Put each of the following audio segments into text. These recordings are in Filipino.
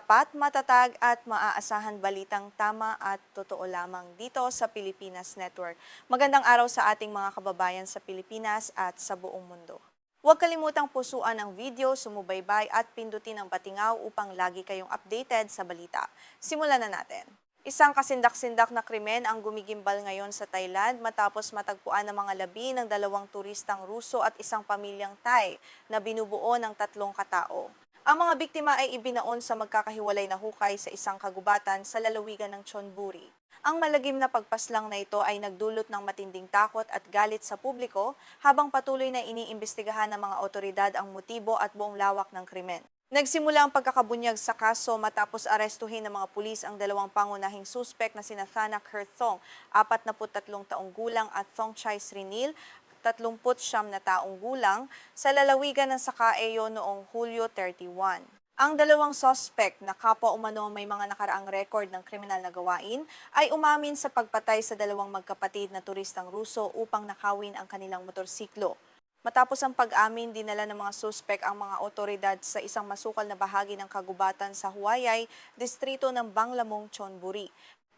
tapat, matatag at maaasahan balitang tama at totoo lamang dito sa Pilipinas Network. Magandang araw sa ating mga kababayan sa Pilipinas at sa buong mundo. Huwag kalimutang pusuan ang video, sumubaybay at pindutin ang patingaw upang lagi kayong updated sa balita. Simulan na natin. Isang kasindak-sindak na krimen ang gumigimbal ngayon sa Thailand matapos matagpuan ng mga labi ng dalawang turistang Ruso at isang pamilyang Thai na binubuo ng 3 katao. Ang mga biktima ay ibinaon sa magkakahiwalay na hukay sa isang kagubatan sa lalawigan ng Chonburi. Ang malagim na pagpaslang na ito ay nagdulot ng matinding takot at galit sa publiko habang patuloy na iniimbestigahan ng mga otoridad ang motibo at buong lawak ng krimen. Nagsimula ang pagkakabunyag sa kaso matapos arestuhin ng mga pulis ang dalawang pangunahing suspek na sina Thanak Herthong, 43 taong gulang at Thongchai Srinil, 39 na taong gulang, sa lalawigan ng Sakaeyo noong Hulyo 31. Ang dalawang suspect na kapwa umano may mga nakaraang record ng kriminal na gawain ay umamin sa pagpatay sa dalawang magkapatid na turistang Ruso upang nakawin ang kanilang motorsiklo. Matapos ang pag-amin, dinala ng mga suspek ang mga otoridad sa isang masukal na bahagi ng kagubatan sa Huayay, distrito ng Banglamong, Chonburi.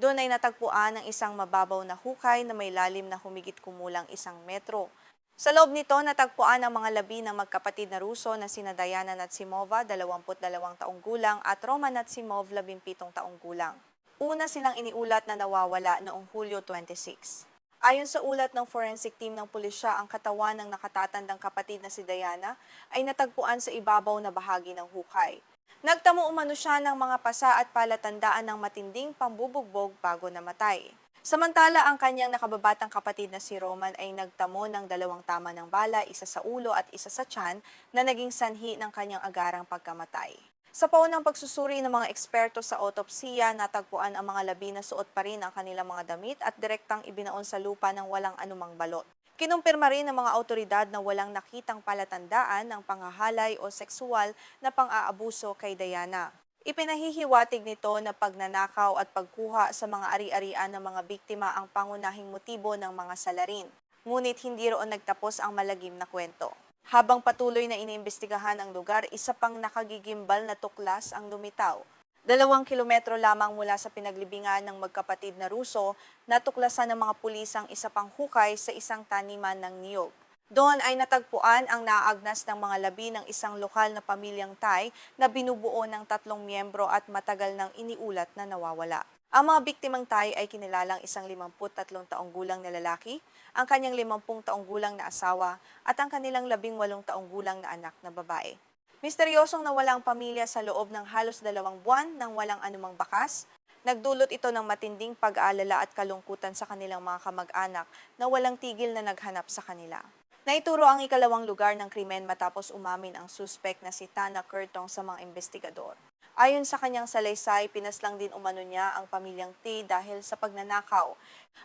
Doon ay natagpuan ang isang mababaw na hukay na may lalim na humigit kumulang 1 metro. Sa loob nito, natagpuan ang mga labi ng magkapatid na Ruso na sina Diana Natsimova, 22 taong gulang, at Roman Natsimov, 17 taong gulang. Una silang iniulat na nawawala noong Hulyo 26. Ayon sa ulat ng forensic team ng pulisya, ang katawan ng nakatatandang kapatid na si Diana ay natagpuan sa ibabaw na bahagi ng hukay. Nagtamo umano siya ng mga pasa at palatandaan ng matinding pambubugbog bago namatay. Samantala, ang kanyang nakababatang kapatid na si Roman ay nagtamo ng 2 tama ng bala, isa sa ulo at isa sa tiyan, na naging sanhi ng kanyang agarang pagkamatay. Sa paunang pagsusuri ng mga eksperto sa autopsiya, natagpuan ang mga labi na suot pa rin ang kanilang mga damit at direktang ibinaon sa lupa ng walang anumang balot. Kinumpirma rin ng mga autoridad na walang nakitang palatandaan ng panghahalay o sexual na pang-aabuso kay Diana. Ipinahihiwatig nito na pagnanakaw at pagkuha sa mga ari-arian ng mga biktima ang pangunahing motibo ng mga salarin. Ngunit hindi roon nagtapos ang malagim na kwento. Habang patuloy na iniimbestigahan ang lugar, isa pang nakagigimbal na tuklas ang lumitaw. 2 kilometro lamang mula sa pinaglibingan ng magkapatid na Ruso, natuklasan ng mga pulis ang isa pang hukay sa isang taniman ng niyog. Doon ay natagpuan ang naaagnas ng mga labi ng isang lokal na pamilyang Thai na binubuo ng 3 miyembro at matagal nang iniulat na nawawala. Ang mga biktimang Thai ay kinilalang isang 53 taong gulang na lalaki, ang kanyang 50 taong gulang na asawa at ang kanilang 18 taong gulang na anak na babae. Misteryosong nawala ang pamilya sa loob ng halos 2 buwan nang walang anumang bakas. Nagdulot ito ng matinding pag-aalala at kalungkutan sa kanilang mga kamag-anak na walang tigil na naghanap sa kanila. Naituro ang ikalawang lugar ng krimen matapos umamin ang suspek na si Tana Kertong sa mga investigador. Ayon sa kanyang salaysay, pinaslang din umano niya ang pamilyang T dahil sa pagnanakaw.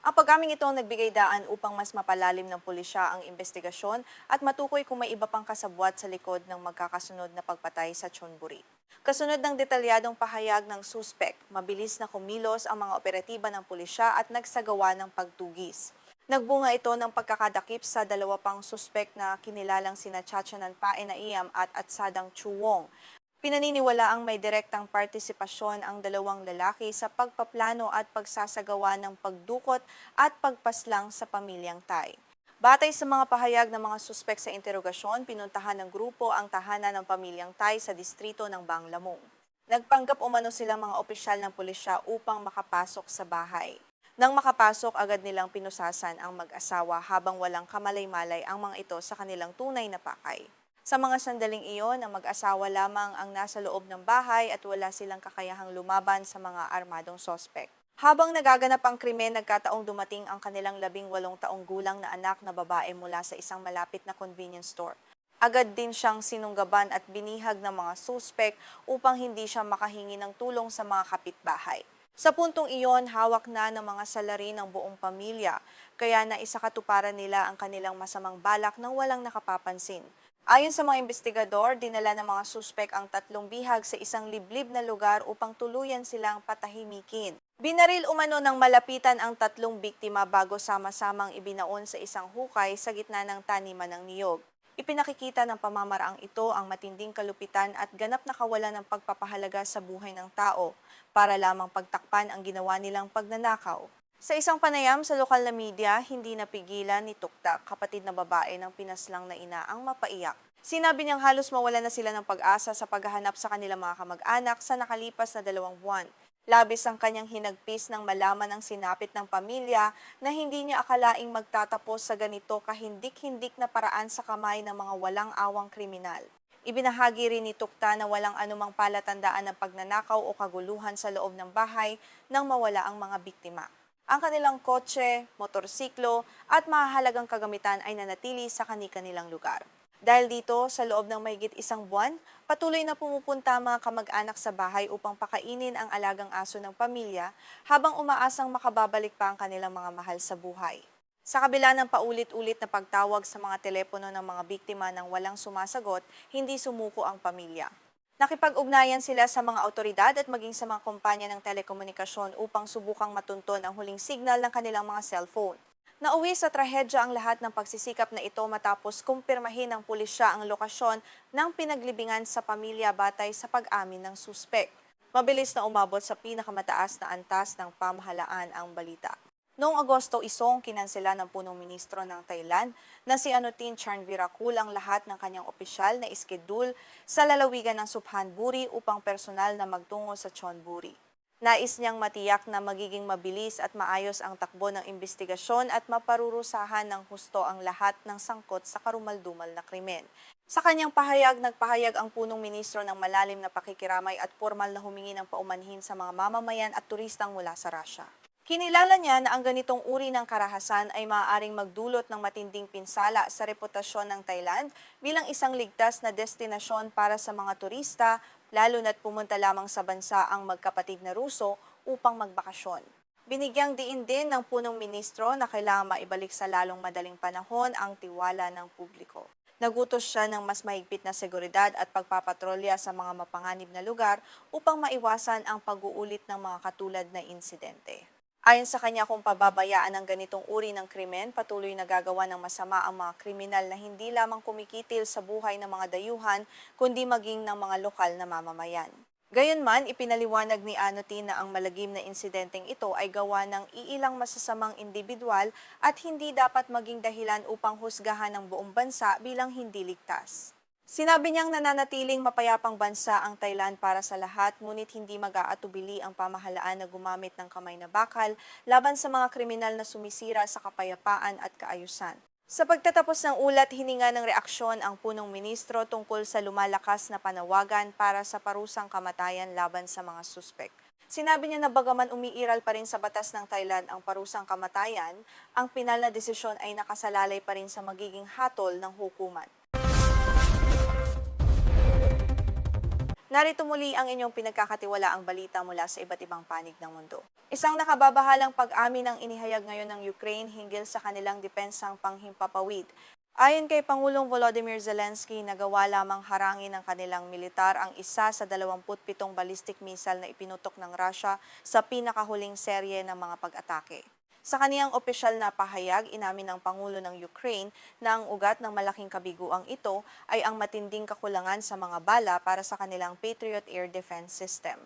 Ang pag-aming ito ang nagbigay daan upang mas mapalalim ng pulisya ang investigasyon at matukoy kung may iba pang kasabwat sa likod ng magkakasunod na pagpatay sa Chonburi. Kasunod ng detalyadong pahayag ng suspek, mabilis na kumilos ang mga operatiba ng pulisya at nagsagawa ng pagtugis. Nagbunga ito ng pagkakadakip sa 2 pang suspek na kinilalang sina Chachanan Paenaiam at Atsadang Chuwong. Pinaniniwala ang may direktang partisipasyon ang 2 lalaki sa pagpaplano at pagsasagawa ng pagdukot at pagpaslang sa pamilyang Thai. Batay sa mga pahayag ng mga suspek sa interogasyon, pinuntahan ng grupo ang tahanan ng pamilyang Thai sa distrito ng Banglamong. Nagpanggap umano silang mga opisyal ng pulisya upang makapasok sa bahay. Nang makapasok, agad nilang pinusasan ang mag-asawa habang walang kamalay-malay ang mga ito sa kanilang tunay na pakay. Sa mga sandaling iyon, ang mag-asawa lamang ang nasa loob ng bahay at wala silang kakayahang lumaban sa mga armadong sospek. Habang nagaganap ang krimen, nagkataong dumating ang kanilang 18 taong gulang na anak na babae mula sa isang malapit na convenience store. Agad din siyang sinunggaban at binihag ng mga suspek upang hindi siya makahingi ng tulong sa mga kapitbahay. Sa puntong iyon, hawak na ng mga salarin ng buong pamilya, kaya naisakatuparan nila ang kanilang masamang balak nang walang nakapapansin. Ayon sa mga investigador, dinala ng mga suspek ang 3 bihag sa isang liblib na lugar upang tuluyan silang patahimikin. Binaril umano ng malapitan ang 3 biktima bago sama-samang ibinaon sa isang hukay sa gitna ng taniman ng niyog. Ipinakikita ng pamamaraang ito ang matinding kalupitan at ganap na kawalan ng pagpapahalaga sa buhay ng tao para lamang pagtakpan ang ginawa nilang pagnanakaw. Sa isang panayam sa lokal na media, hindi napigilan ni Tukta, kapatid na babae ng pinaslang na ina, ang mapaiyak. Sinabi niyang halos mawala na sila ng pag-asa sa paghahanap sa kanilang mga kamag-anak sa nakalipas na 2 buwan. Labis ang kanyang hinagpis nang malaman ang sinapit ng pamilya na hindi niya akalaing magtatapos sa ganito kahindik-hindik na paraan sa kamay ng mga walang awang kriminal. Ibinahagi rin ni Tukta na walang anumang palatandaan ng pagnanakaw o kaguluhan sa loob ng bahay nang mawala ang mga biktima. Ang kanilang kotse, motorsiklo at mahalagang kagamitan ay nanatili sa kani-kanilang lugar. Dahil dito, sa loob ng mahigit 1 buwan, patuloy na pumupunta ang mga kamag-anak sa bahay upang pakainin ang alagang aso ng pamilya habang umaasang makababalik pa ang kanilang mga mahal sa buhay. Sa kabila ng paulit-ulit na pagtawag sa mga telepono ng mga biktima nang walang sumasagot, hindi sumuko ang pamilya. Nakipag-ugnayan sila sa mga awtoridad at maging sa mga kumpanya ng telekomunikasyon upang subukang matunton ang huling signal ng kanilang mga cellphone. Nauwi sa trahedya ang lahat ng pagsisikap na ito matapos kumpirmahin ng pulisya ang lokasyon ng pinaglibingan sa pamilya batay sa pag-amin ng suspek. Mabilis na umabot sa pinakamataas na antas ng pamahalaan ang balita. Noong Agosto 1, kinansela ng punong ministro ng Thailand na si Anutin Charnvirakul ang lahat ng kanyang opisyal na iskedul sa lalawigan ng Suphanburi upang personal na magtungo sa Chonburi. Nais niyang matiyak na magiging mabilis at maayos ang takbo ng investigasyon at maparurusahan ng husto ang lahat ng sangkot sa karumaldumal na krimen. Sa kanyang pahayag, nagpahayag ang punong ministro ng malalim na pakikiramay at formal na humingi ng paumanhin sa mga mamamayan at turistang mula sa Russia. Kinilala niya na ang ganitong uri ng karahasan ay maaaring magdulot ng matinding pinsala sa reputasyon ng Thailand bilang isang ligtas na destinasyon para sa mga turista, lalo na't pumunta lamang sa bansa ang magkapatid na Ruso upang magbakasyon. Binigyang diin din ng punong ministro na kailangan maibalik sa lalong madaling panahon ang tiwala ng publiko. Nagutos siya ng mas mahigpit na seguridad at pagpapatrolya sa mga mapanganib na lugar upang maiwasan ang pag-uulit ng mga katulad na insidente. Ayon sa kanya, kung pababayaan ng ganitong uri ng krimen, patuloy na gagawa ng masama ang mga kriminal na hindi lamang kumikitil sa buhay ng mga dayuhan, kundi maging ng mga lokal na mamamayan. Gayunman, ipinaliwanag ni Anutin na ang malagim na insidenteng ito ay gawa ng iilang masasamang individual at hindi dapat maging dahilan upang husgahan ng buong bansa bilang hindi ligtas. Sinabi niyang nananatiling mapayapang bansa ang Thailand para sa lahat, ngunit hindi mag-aatubili ang pamahalaan na gumamit ng kamay na bakal laban sa mga kriminal na sumisira sa kapayapaan at kaayusan. Sa pagtatapos ng ulat, hininga ng reaksyon ang punong ministro tungkol sa lumalakas na panawagan para sa parusang kamatayan laban sa mga suspek. Sinabi niya na bagaman umiiral pa rin sa batas ng Thailand ang parusang kamatayan, ang pinal na desisyon ay nakasalalay pa rin sa magiging hatol ng hukuman. Narito muli ang inyong pinagkakatiwalaang balita mula sa iba't ibang panig ng mundo. Isang nakababahalang pag-amin ang inihayag ngayon ng Ukraine hinggil sa kanilang depensang panghimpapawid. Ayon kay Pangulong Volodymyr Zelensky, nagawa lamang harangin ng kanilang militar ang isa sa 27 ballistic missile na ipinutok ng Russia sa pinakahuling serye ng mga pag-atake. Sa kaniyang opisyal na pahayag, inamin ng Pangulo ng Ukraine na ang ugat ng malaking kabiguang ito ay ang matinding kakulangan sa mga bala para sa kanilang Patriot Air Defense System.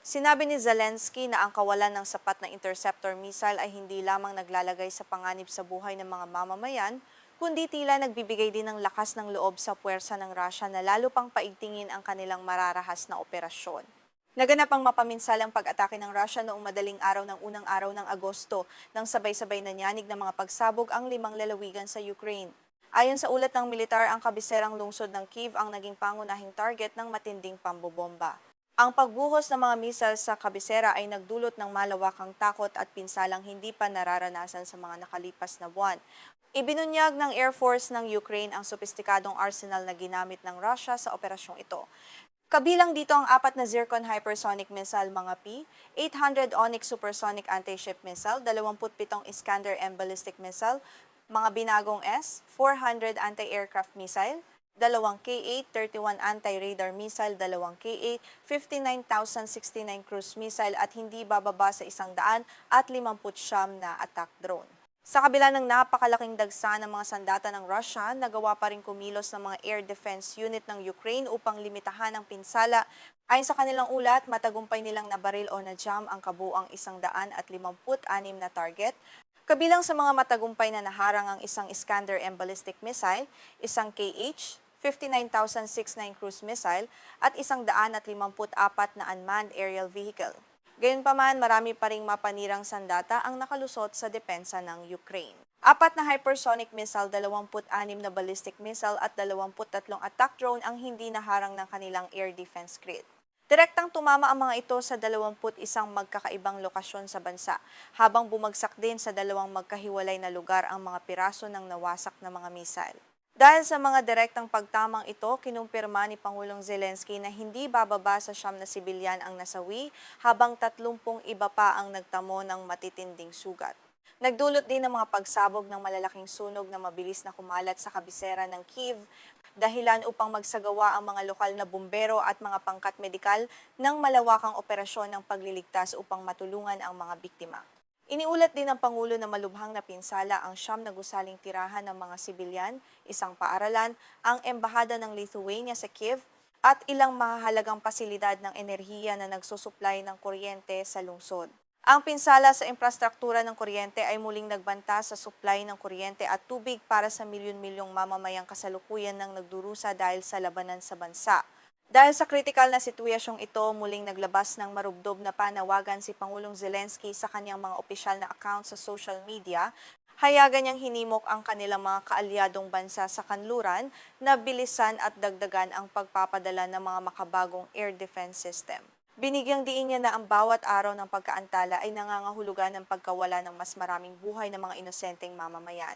Sinabi ni Zelensky na ang kawalan ng sapat na interceptor missile ay hindi lamang naglalagay sa panganib sa buhay ng mga mamamayan, kundi tila nagbibigay din ng lakas ng loob sa puwersa ng Russia na lalo pang paigtingin ang kanilang mararahas na operasyon. Naganap ang mapaminsalang pag-atake ng Russia noong madaling araw ng unang araw ng Agosto nang sabay-sabay na nyanig ng mga pagsabog ang 5 lalawigan sa Ukraine. Ayon sa ulat ng militar, ang kabiserang lungsod ng Kyiv ang naging pangunahing target ng matinding pambobomba. Ang pagbuhos ng mga misal sa kabisera ay nagdulot ng malawakang takot at pinsalang hindi pa nararanasan sa mga nakalipas na buwan. Ibinunyag ng Air Force ng Ukraine ang sopistikadong arsenal na ginamit ng Russia sa operasyong ito. Kabilang dito ang 4 na Zircon hypersonic missile mga P, 800 Onyx supersonic anti-ship missile, 27 Iskander-M ballistic missile, mga binagong S, 400 anti-aircraft missile, 2 K-8, 31 anti-radar missile, 2 K-8, 59,069 cruise missile at hindi bababa sa 100 at 59 na attack drone. Sa kabila ng napakalaking dagsa ng mga sandata ng Russia, nagawa pa rin kumilos ng mga air defense unit ng Ukraine upang limitahan ang pinsala. Ayon sa kanilang ulat, matagumpay nilang nabaril o na-jam ang kabuang 156 na target. Kabilang sa mga matagumpay na naharang ang isang Iskander-M ballistic missile, isang KH-59,069 cruise missile at 154 na unmanned aerial vehicle. Gayunpaman, marami pa ring mapanirang sandata ang nakalusot sa depensa ng Ukraine. 4 na hypersonic missile, 26 na ballistic missile at 23 attack drone ang hindi naharang ng kanilang air defense grid. Direktang tumama ang mga ito sa 21 magkakaibang lokasyon sa bansa, habang bumagsak din sa 2 magkahiwalay na lugar ang mga piraso ng nawasak na mga missile. Dahil sa mga direktang pagtamang ito, kinumpirma ni Pangulong Zelensky na hindi bababa sa 9 na sibilyan ang nasawi, habang 30 iba pa ang nagtamo ng matitinding sugat. Nagdulot din ng mga pagsabog ng malalaking sunog na mabilis na kumalat sa kabisera ng Kyiv, dahilan upang magsagawa ang mga lokal na bumbero at mga pangkat medikal ng malawakang operasyon ng pagliligtas upang matulungan ang mga biktima. Iniulat din ng Pangulo na malubhang na pinsala ang 9 na gusaling tirahan ng mga sibilyan, isang paaralan, ang embahada ng Lithuania sa Kyiv, at ilang mahahalagang pasilidad ng enerhiya na nagsusuplay ng kuryente sa lungsod. Ang pinsala sa infrastruktura ng kuryente ay muling nagbanta sa supply ng kuryente at tubig para sa milyon-milyong mamamayang kasalukuyan ng nagdurusa dahil sa labanan sa bansa. Dahil sa kritikal na sitwasyong ito, muling naglabas ng marubdob na panawagan si Pangulong Zelensky sa kanyang mga opisyal na account sa social media. Hayagan niyang hinimok ang kanilang mga kaalyadong bansa sa kanluran na bilisan at dagdagan ang pagpapadala ng mga makabagong air defense system. Binigyang diin niya na ang bawat araw ng pagkaantala ay nangangahulugan ng pagkawala ng mas maraming buhay ng mga inosenteng mamamayan.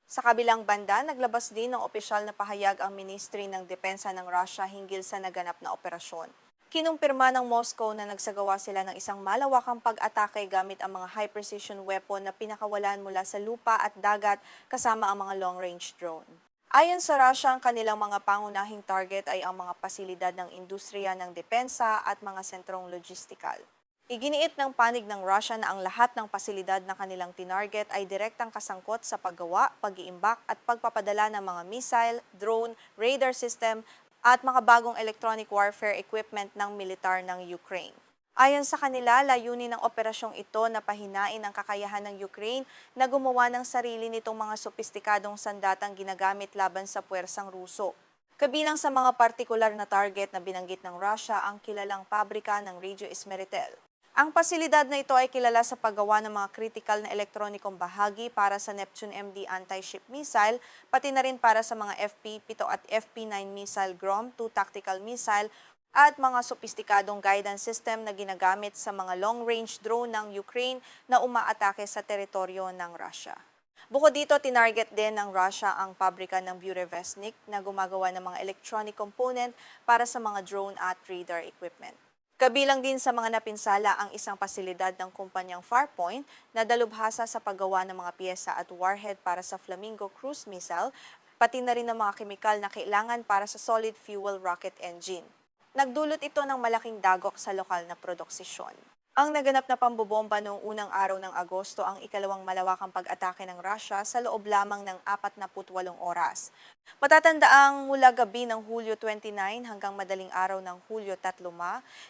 Sa kabilang banda, naglabas din ng opisyal na pahayag ang Ministry ng Depensa ng Russia hinggil sa naganap na operasyon. Kinumpirma ng Moscow na nagsagawa sila ng isang malawakang pag-atake gamit ang mga high-precision weapon na pinakawalan mula sa lupa at dagat kasama ang mga long-range drone. Ayon sa Russia, ang kanilang mga pangunahing target ay ang mga pasilidad ng industriya ng depensa at mga sentrong logistikal. Iginiit ng panig ng Russia na ang lahat ng pasilidad na kanilang tinarget ay direktang kasangkot sa paggawa, pag-iimbak at pagpapadala ng mga missile, drone, radar system at mga bagong electronic warfare equipment ng militar ng Ukraine. Ayon sa kanila, layunin ng operasyong ito na pahinain ang kakayahan ng Ukraine na gumawa ng sarili nitong mga sopistikadong sandatang ginagamit laban sa puwersang Ruso. Kabilang sa mga partikular na target na binanggit ng Russia ang kilalang pabrika ng Radio Ismeritel. Ang pasilidad na ito ay kilala sa paggawa ng mga kritikal na elektronikong bahagi para sa Neptune MD anti-ship missile, pati na rin para sa mga FP-7 at FP-9 missile Grom-2 tactical missile at mga sopistikadong guidance system na ginagamit sa mga long-range drone ng Ukraine na umaatake sa teritoryo ng Russia. Bukod dito, tinarget din ng Russia ang pabrika ng Burevestnik na gumagawa ng mga electronic component para sa mga drone at radar equipment. Kabilang din sa mga napinsala ang isang pasilidad ng kumpanyang Farpoint na dalubhasa sa paggawa ng mga piyesa at warhead para sa Flamingo cruise missile, pati na rin ng mga kemikal na kailangan para sa solid fuel rocket engine. Nagdulot ito ng malaking dagok sa lokal na produksyon. Ang naganap na pambobomba noong unang araw ng Agosto ang ikalawang malawakang pag-atake ng Russia sa loob lamang ng 48 oras. Matatandaang mula gabi ng Hulyo 29 hanggang madaling araw ng Hulyo 3,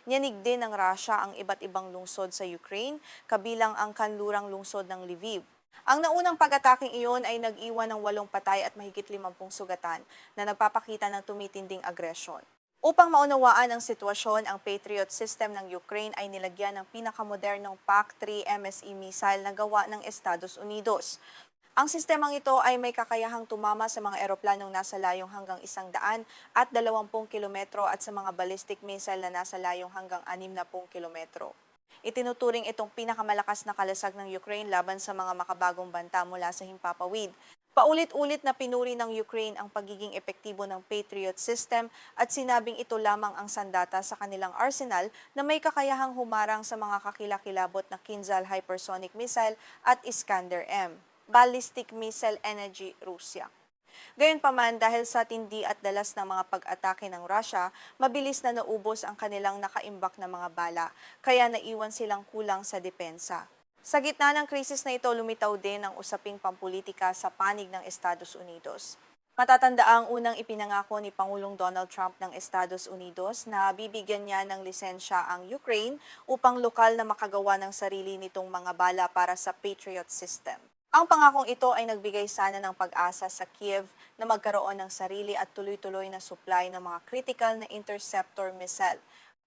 niyanig din ng Russia ang iba't ibang lungsod sa Ukraine, kabilang ang kanlurang lungsod ng Lviv. Ang naunang pag-ataking iyon ay nag-iwan ng 8 patay at mahigit 50 sugatan na nagpapakita ng tumitinding agresyon. Upang maunawaan ang sitwasyon, ang Patriot system ng Ukraine ay nilagyan ng pinakamodernong PAC-3 MSE missile na gawa ng Estados Unidos. Ang sistemang ito ay may kakayahang tumama sa mga eroplanong nasa layong hanggang 100 at 20 kilometro at sa mga ballistic missile na nasa layong hanggang 60 kilometro. Itinuturing itong pinakamalakas na kalasag ng Ukraine laban sa mga makabagong banta mula sa himpapawid. Paulit-ulit na pinuri ng Ukraine ang pagiging epektibo ng Patriot system at sinabing ito lamang ang sandata sa kanilang arsenal na may kakayahang humarang sa mga kakilakilabot na Kinzhal hypersonic missile at Iskander-M, ballistic missile energy Russia. Gayunpaman, dahil sa tindi at dalas ng mga pag-atake ng Russia, mabilis na naubos ang kanilang nakaimbak na mga bala, kaya naiwan silang kulang sa depensa. Sa gitna ng krisis na ito, lumitaw din ang usaping pampulitika sa panig ng Estados Unidos. Matatanda ang unang ipinangako ni Pangulong Donald Trump ng Estados Unidos na bibigyan niya ng lisensya ang Ukraine upang lokal na makagawa ng sarili nitong mga bala para sa Patriot system. Ang pangakong ito ay nagbigay sana ng pag-asa sa Kiev na magkaroon ng sarili at tuloy-tuloy na supply ng mga critical na interceptor missile.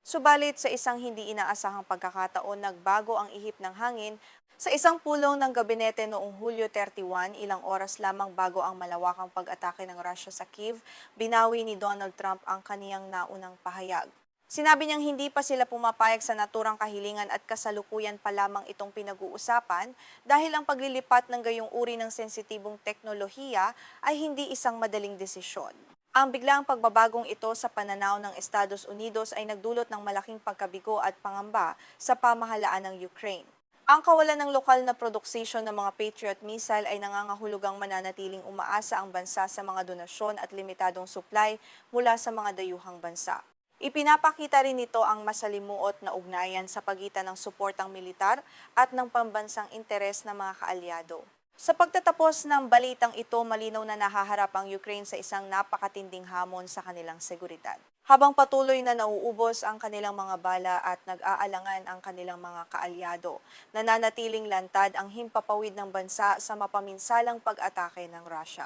Subalit sa isang hindi inaasahang pagkakataon, nagbago ang ihip ng hangin sa isang pulong ng gabinete noong Hulyo 31, ilang oras lamang bago ang malawakang pag-atake ng Russia sa Kiev, binawi ni Donald Trump ang kaniyang naunang pahayag. Sinabi niyang hindi pa sila pumapayag sa naturang kahilingan at kasalukuyan pa lamang itong pinag-uusapan dahil ang paglilipat ng gayong uri ng sensitibong teknolohiya ay hindi isang madaling desisyon. Ang biglang pagbabagong ito sa pananaw ng Estados Unidos ay nagdulot ng malaking pagkabigo at pangamba sa pamahalaan ng Ukraine. Ang kawalan ng lokal na produksyon ng mga Patriot missile ay nangangahulugang mananatiling umaasa ang bansa sa mga donasyon at limitadong supply mula sa mga dayuhang bansa. Ipinapakita rin nito ang masalimuot na ugnayan sa pagitan ng suportang militar at ng pambansang interes ng mga kaalyado. Sa pagtatapos ng balitang ito, malinaw na nahaharap ang Ukraine sa isang napakatinding hamon sa kanilang seguridad. Habang patuloy na nauubos ang kanilang mga bala at nag-aalangan ang kanilang mga kaalyado, nananatiling lantad ang himpapawid ng bansa sa mapaminsalang pag-atake ng Russia.